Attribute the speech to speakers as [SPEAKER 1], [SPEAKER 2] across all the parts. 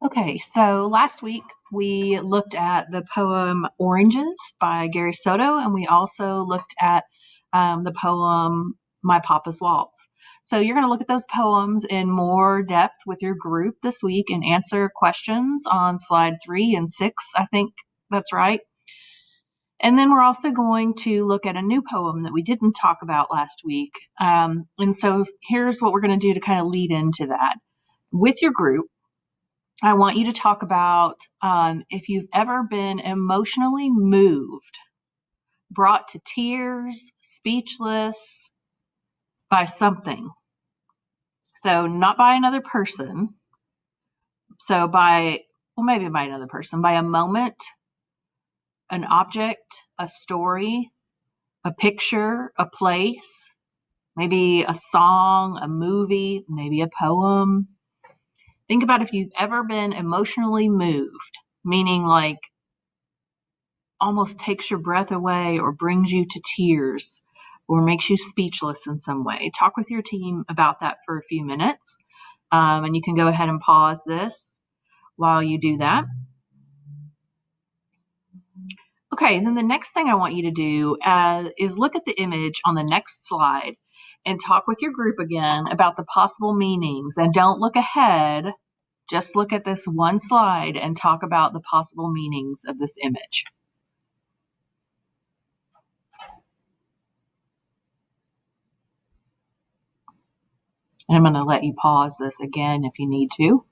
[SPEAKER 1] Okay, so last week we looked at the poem Oranges by Gary Soto, and we also looked at the poem My Papa's Waltz. So you're going to look at those poems in more depth with your group this week and answer questions on slide 3 and 6. I think that's right. And then we're also going to look at a new poem that we didn't talk about last week. And so here's what we're going to do to kind of lead into that. With your group, I want you to talk about if you've ever been emotionally moved, brought to tears, speechless by something. So not by another person. So maybe by another person, by a moment, an object, a story, a picture, a place, maybe a song, a movie, maybe a poem. Think about if you've ever been emotionally moved, meaning like almost takes your breath away or brings you to tears or makes you speechless in some way. Talk with your team about that for a few minutes. And you can go ahead and pause this while you do that. Okay, and then the next thing I want you to do is look at the image on the next slide and talk with your group again about the possible meanings. And don't look ahead, just look at this one slide and talk about the possible meanings of this image. And I'm going to let you pause this again if you need to.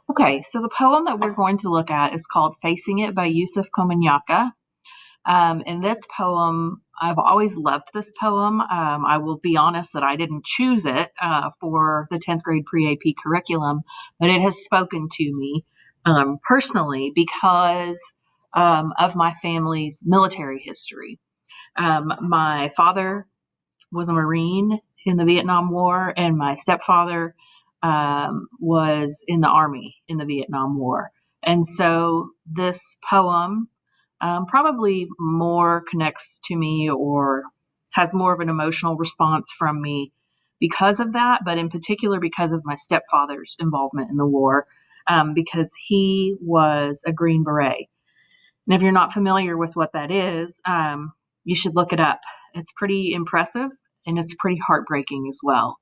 [SPEAKER 1] Okay, so the poem that we're going to look at is called Facing It by Yusuf Komunyakaa. In this poem, I've always loved this poem. I will be honest that I didn't choose it for the 10th grade pre-AP curriculum, but it has spoken to me personally because of my family's military history. My father was a Marine in the Vietnam War, and my stepfather was in the Army in the Vietnam War. And so this poem probably more connects to me or has more of an emotional response from me because of that, but in particular because of my stepfather's involvement in the war, because he was a Green Beret. And if you're not familiar with what that is, you should look it up. It's pretty impressive and it's pretty heartbreaking as well.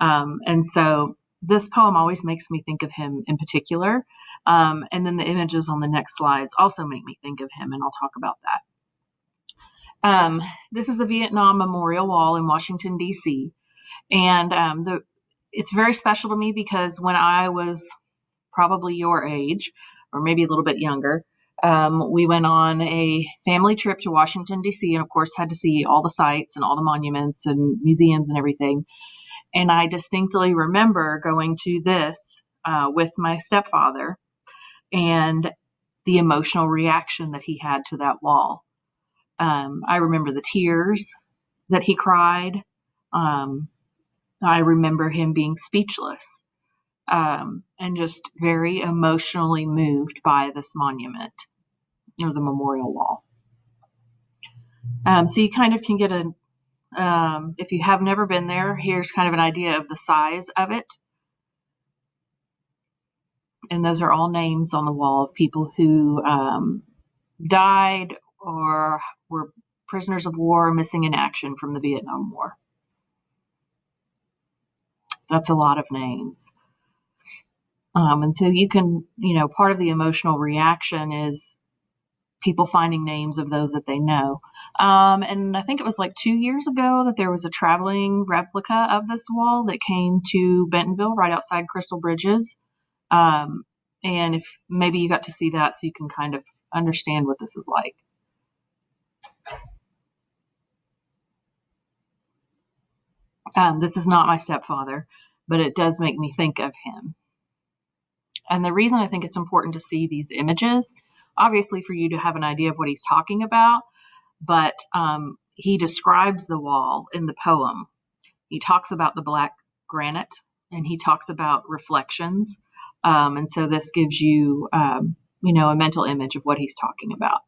[SPEAKER 1] And so this poem always makes me think of him in particular. And then the images on the next slides also make me think of him, and I'll talk about that. This is the Vietnam Memorial Wall in Washington, D.C. And it's very special to me because when I was probably your age, or maybe a little bit younger, we went on a family trip to Washington, D.C., and of course had to see all the sites and all the monuments and museums and everything. And I distinctly remember going to this with my stepfather and the emotional reaction that he had to that wall. I remember the tears that he cried. I remember him being speechless and just very emotionally moved by this monument or the memorial wall. So you kind of can get if you have never been there, here's kind of an idea of the size of it. And those are all names on the wall of people who died or were prisoners of war missing in action from the Vietnam War. That's a lot of names. And so you can, part of the emotional reaction is people finding names of those that they know. And I think it was like 2 years ago that there was a traveling replica of this wall that came to Bentonville right outside Crystal Bridges. And if maybe you got to see that so you can kind of understand what this is like. This is not my stepfather, but it does make me think of him. And the reason I think it's important to see these images, obviously for you to have an idea of what he's talking about, but he describes the wall in the poem. He talks about the black granite and he talks about reflections. And so this gives you, a mental image of what he's talking about.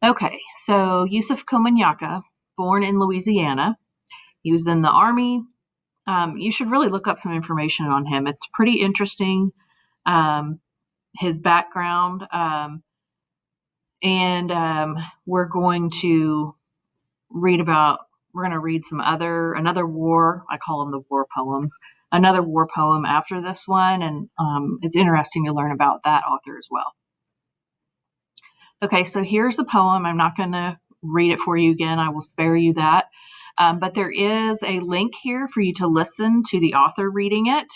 [SPEAKER 1] Okay, so Yusuf Komunyakaa, born in Louisiana. He was in the Army. You should really look up some information on him. It's pretty interesting, his background. And we're going to read another war. I call them the war poems. Another war poem after this one, and it's interesting to learn about that author as well. Okay, so here's the poem. I'm not going to read it for you again. I will spare you that. But there is a link here for you to listen to the author reading it.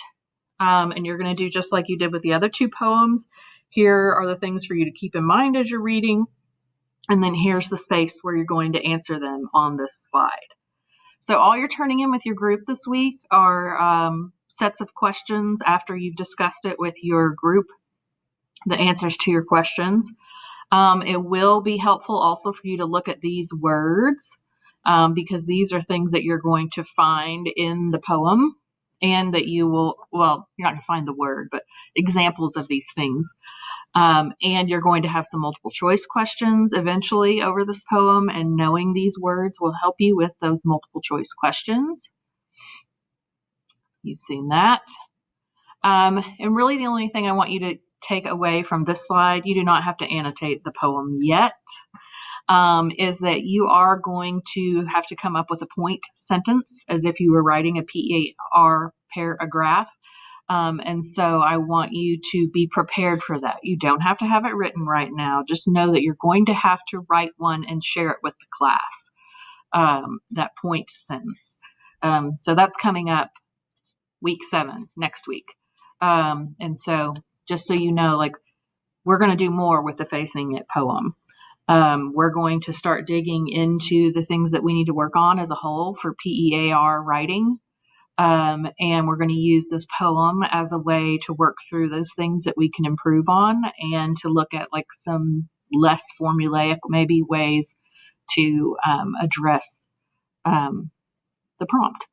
[SPEAKER 1] And you're going to do just like you did with the other two poems. Here are the things for you to keep in mind as you're reading. And then here's the space where you're going to answer them on this slide. So all you're turning in with your group this week are sets of questions after you've discussed it with your group, the answers to your questions. It will be helpful also for you to look at these words because these are things that you're going to find in the poem and that you will, well, you're not going to find the word, but examples of these things. And you're going to have some multiple choice questions eventually over this poem, and knowing these words will help you with those multiple choice questions. You've seen that. And really the only thing I want you to take away from this slide, you do not have to annotate the poem yet, is that you are going to have to come up with a point sentence as if you were writing a PER paragraph. And so I want you to be prepared for that. You don't have to have it written right now. Just know that you're going to have to write one and share it with the class, that point sentence. So that's coming up week 7, next week. And so just so you know, like, we're going to do more with the Facing It poem. We're going to start digging into the things that we need to work on as a whole for PEAR writing. And we're going to use this poem as a way to work through those things that we can improve on and to look at like some less formulaic maybe ways to address the prompt.